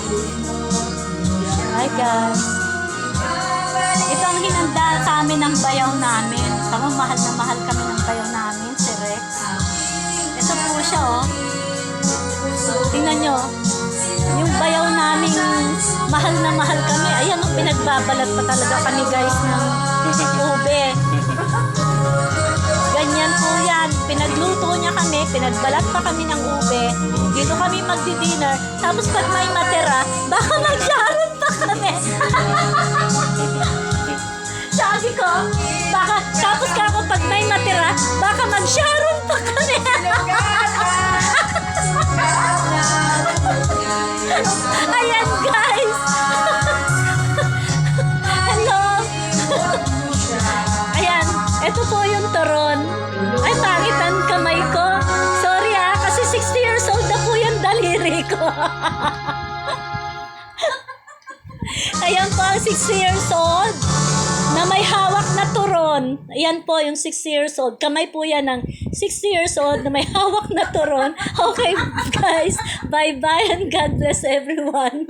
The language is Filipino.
Hi guys. Ito ang hinanda sa amin ng bayaw namin. Tama, mahal na mahal kami ng bayaw namin, si Rex. Ito po siya, oh. Tingnan nyo. Yung bayaw namin, mahal na mahal kami. Ayan, oh, pinagbabalat pa talaga kami guys ng ube. Ganyan po yan. Pinagluto niya kami, pinagbalat pa kami ng ube. Dito kami magdi-dinner. Tapos pag may matira, baka mag-sharon pa kami. Sabi ko, baka, tapos kako pag may matira, baka mag-sharon pa kami. Ayan guys. Hello. Ayan, ito po yung turon. Ay, pangit ang kamay ko. Sorry kasi 60 years old na po yung daliri ko. Ayan po ang 60 years old na may hawak na turon. Ayan po yung 60 years old. Kamay po yan ng 60 years old na may hawak na turon. Okay guys, bye-bye and God bless everyone.